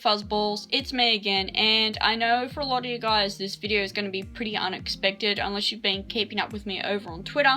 fuzzballs, it's me again, and I know for a lot of you guys this video is going to be pretty unexpected unless you've been keeping up with me over on Twitter.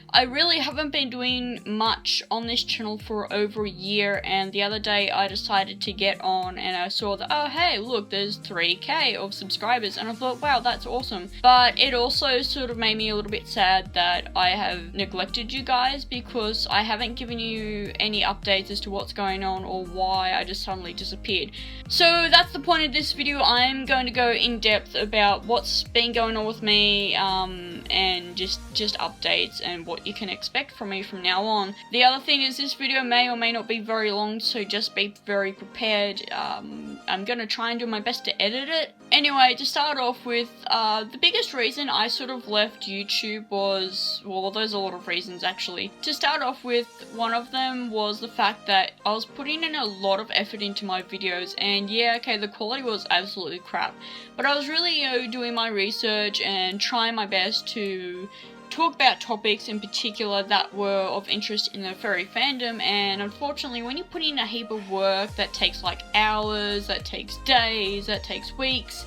I really haven't been doing much on this channel for over a year, and the other day I decided to get on and I saw that, oh hey, look, there's 3k of subscribers, and I thought, wow, that's awesome. But it also sort of made me a little bit sad that I have neglected you guys because I haven't given you any updates as to what's going on or why I just suddenly disappeared. So that's the point of this video. I'm going to go in depth about what's been going on with me, and just updates and what you can expect from me from now on. The other thing is this video may or may not be very long, so just be very prepared. I'm gonna try and do my best to edit it. Anyway, to start off with, the biggest reason I sort of left YouTube was, well, there's a lot of reasons actually. To start off with, one of them was the fact that I was putting in a lot of effort into my videos, and yeah, okay, the quality was absolutely crap, but I was really, doing my research and trying my best to talk about topics in particular that were of interest in the furry fandom. And unfortunately, when you put in a heap of work that takes like hours, that takes days, that takes weeks,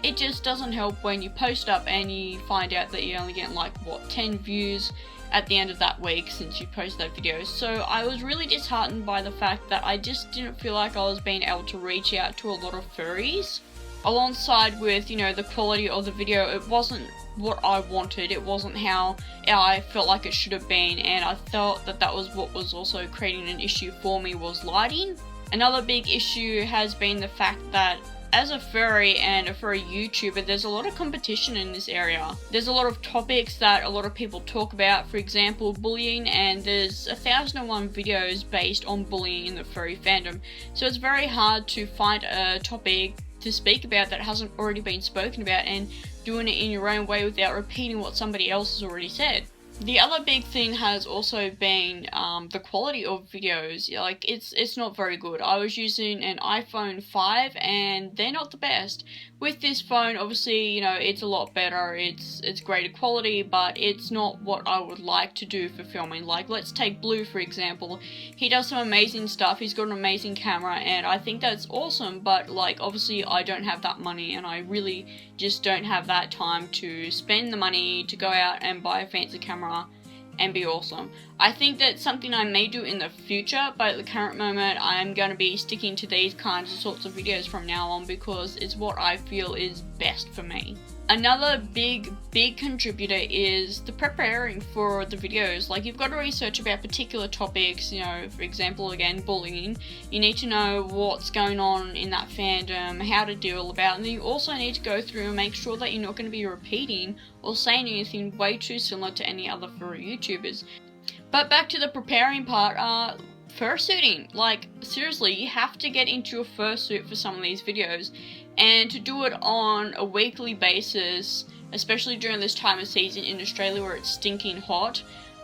it just doesn't help when you post up and you find out that you only get like, what, 10 views at the end of that week since you posted that video. So I was really disheartened by the fact that I just didn't feel like I was being able to reach out to a lot of furries. Alongside with, the quality of the video, it wasn't what I wanted, it wasn't how I felt like it should have been, and I felt that that was what was also creating an issue for me, was lighting. Another big issue has been the fact that as a furry and a furry YouTuber, there's a lot of competition in this area. There's a lot of topics that a lot of people talk about, for example, bullying, and there's 1,001 videos based on bullying in the furry fandom. So it's very hard to find a topic to speak about that hasn't already been spoken about and doing it in your own way without repeating what somebody else has already said. The other big thing has also been the quality of videos. Like, it's not very good. I was using an iPhone 5 and they're not the best. With this phone, obviously, it's a lot better, it's greater quality, but it's not what I would like to do for filming. Like, let's take Blue for example. He does some amazing stuff, he's got an amazing camera, and I think that's awesome, but like, obviously I don't have that money, and I really just don't have that time to spend the money to go out and buy a fancy camera and be awesome. I think that's something I may do in the future, but at the current moment I'm going to be sticking to these kinds of sorts of videos from now on because it's what I feel is best for me. Another big contributor is the preparing for the videos. Like, you've got to research about particular topics, for example, again, bullying. You need to know what's going on in that fandom, how to deal about it, and then you also need to go through and make sure that you're not going to be repeating or saying anything way too similar to any other furry YouTubers. But back to the preparing part, fursuiting. Like, seriously, you have to get into a fursuit for some of these videos, and to do it on a weekly basis, especially during this time of season in Australia where it's stinking hot,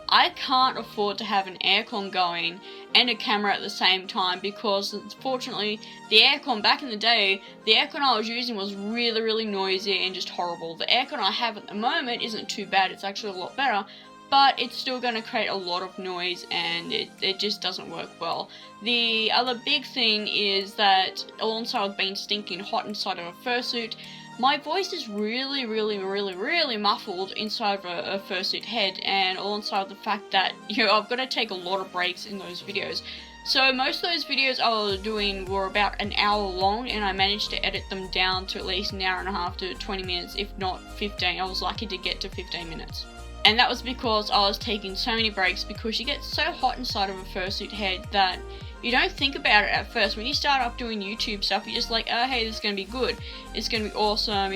I can't afford to have an aircon going and a camera at the same time, because unfortunately the aircon back in the day, the aircon I was using was really noisy and just horrible. The aircon I have at the moment isn't too bad, it's actually a lot better, but it's still going to create a lot of noise and it just doesn't work well. The other big thing is that alongside with being stinking hot inside of a fursuit, my voice is really muffled inside of a fursuit head, and alongside the fact that, I've got to take a lot of breaks in those videos. So most of those videos I was doing were about an hour long, and I managed to edit them down to at least an hour and a half to 20 minutes, if not 15. I was lucky to get to 15 minutes. And that was because I was taking so many breaks, because you get so hot inside of a fursuit head that you don't think about it at first. When you start up doing YouTube stuff, you're just like, oh hey, this is going to be good. It's going to be awesome,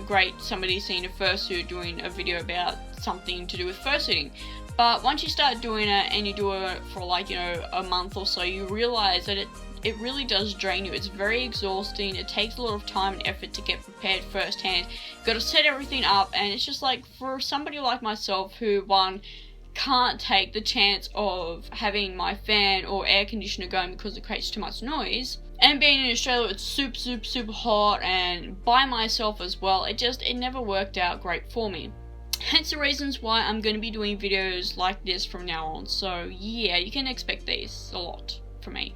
great, somebody's seen a fursuit doing a video about something to do with fursuiting. But once you start doing it and you do it for like, a month or so, you realize that it really does drain you. It's very exhausting. It takes a lot of time and effort to get prepared firsthand. You've got to set everything up, and it's just like, for somebody like myself who, one, can't take the chance of having my fan or air conditioner going because it creates too much noise, and being in Australia it's super hot, and by myself as well, it never worked out great for me. Hence the reasons why I'm going to be doing videos like this from now on. So yeah, you can expect these a lot from me.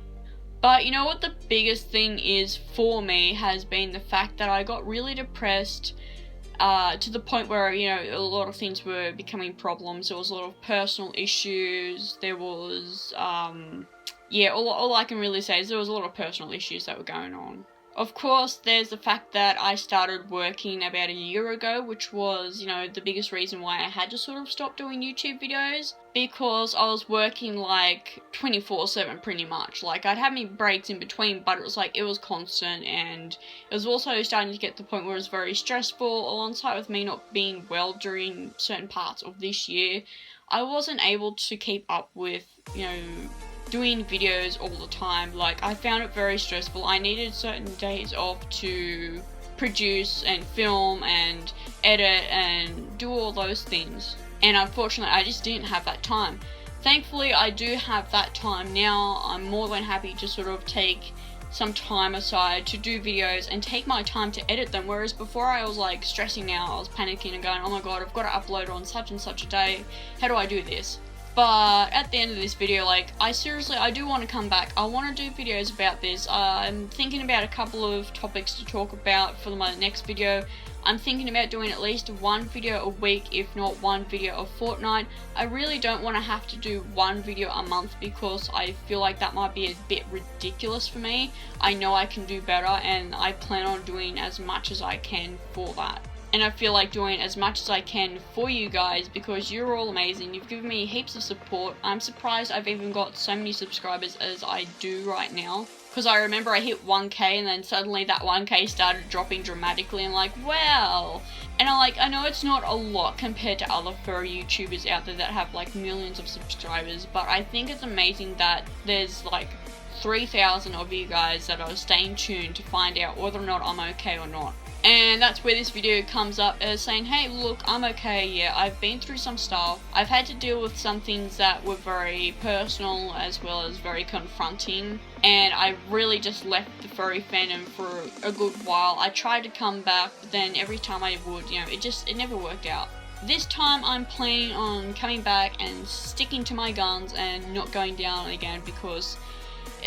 But you know what the biggest thing is for me has been the fact that I got really depressed to the point where, you know, a lot of things were becoming problems. There was a lot of personal issues. There was, yeah, all I can really say is there was a lot of personal issues that were going on. Of course, there's the fact that I started working about a year ago, which was, you know, the biggest reason why I had to sort of stop doing YouTube videos, because I was working like 24/7 pretty much. Like, I'd have me breaks in between, but it was constant, and it was also starting to get to the point where it was very stressful, alongside with me not being well during certain parts of this year. I wasn't able to keep up with, you know, doing videos all the time. Like, I found it very stressful. I needed certain days off to produce and film and edit and do all those things, and unfortunately I just didn't have that time. Thankfully I do have that time now. I'm more than happy to sort of take some time aside to do videos and take my time to edit them, whereas before I was like stressing out, I was panicking and going, oh my god, I've got to upload on such and such a day, how do I do this? But at the end of this video, like, I do want to come back. I want to do videos about this. I'm thinking about a couple of topics to talk about for my next video. I'm thinking about doing at least one video a week, if not one video a fortnight. I really don't want to have to do one video a month, because I feel like that might be a bit ridiculous for me. I know I can do better, and I plan on doing as much as I can for that. And I feel like doing as much as I can for you guys, because you're all amazing. You've given me heaps of support. I'm surprised I've even got so many subscribers as I do right now, because I remember I hit 1k and then suddenly that 1k started dropping dramatically. I'm like, wow. And I know it's not a lot compared to other furry YouTubers out there that have like millions of subscribers, but I think it's amazing that there's like 3,000 of you guys that are staying tuned to find out whether or not I'm okay or not. And that's where this video comes up, as saying, hey, look, I'm okay. Yeah, I've been through some stuff. I've had to deal with some things that were very personal as well as very confronting, and I really just left the furry fandom for a good while. I tried to come back, but then every time I would, you know, it never worked out. This time I'm planning on coming back and sticking to my guns and not going down again, because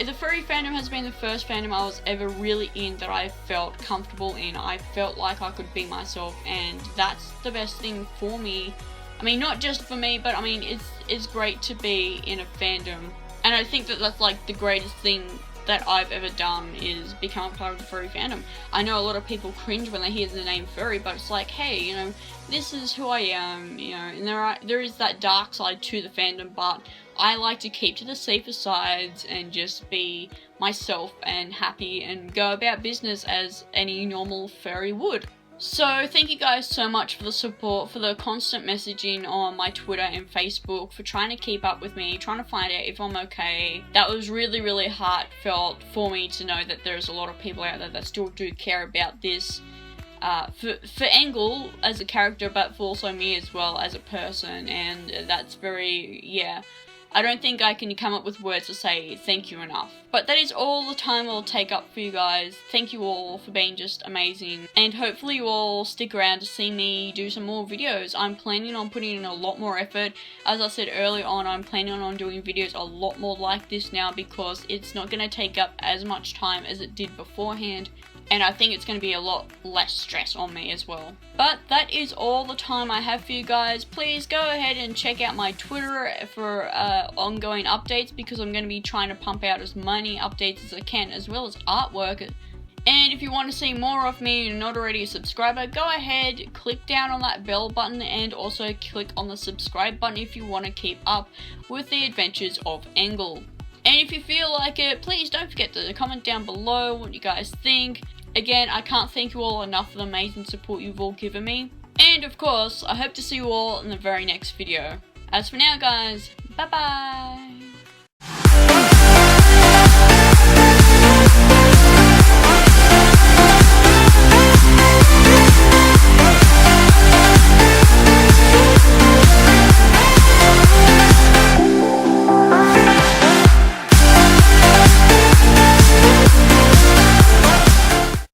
the furry fandom has been the first fandom I was ever really in that I felt comfortable in. I felt like I could be myself, and that's the best thing for me. I mean, not just for me, but I mean, it's great to be in a fandom. And I think that that's like the greatest thing that I've ever done, is become a part of the furry fandom. I know a lot of people cringe when they hear the name furry, but it's like, hey, you know, this is who I am, you know, and there is that dark side to the fandom, but I like to keep to the safer sides and just be myself and happy and go about business as any normal furry would. So thank you guys so much for the support, for the constant messaging on my Twitter and Facebook, for trying to keep up with me, trying to find out if I'm okay. That was really, really heartfelt for me to know that there's a lot of people out there that still do care about this. For Engel as a character, but for also me as well as a person, and that's very, yeah. I don't think I can come up with words to say thank you enough. But that is all the time I'll take up for you guys. Thank you all for being just amazing. And hopefully you all stick around to see me do some more videos. I'm planning on putting in a lot more effort. As I said earlier on, I'm planning on doing videos a lot more like this now, because it's not going to take up as much time as it did beforehand. And I think it's going to be a lot less stress on me as well. But that is all the time I have for you guys. Please go ahead and check out my Twitter for ongoing updates, because I'm going to be trying to pump out as many updates as I can, as well as artwork. And if you want to see more of me and you're not already a subscriber, go ahead, click down on that bell button, and also click on the subscribe button if you want to keep up with the adventures of Engel. And if you feel like it, please don't forget to comment down below what you guys think. Again, I can't thank you all enough for the amazing support you've all given me. And of course, I hope to see you all in the very next video. As for now guys, bye bye!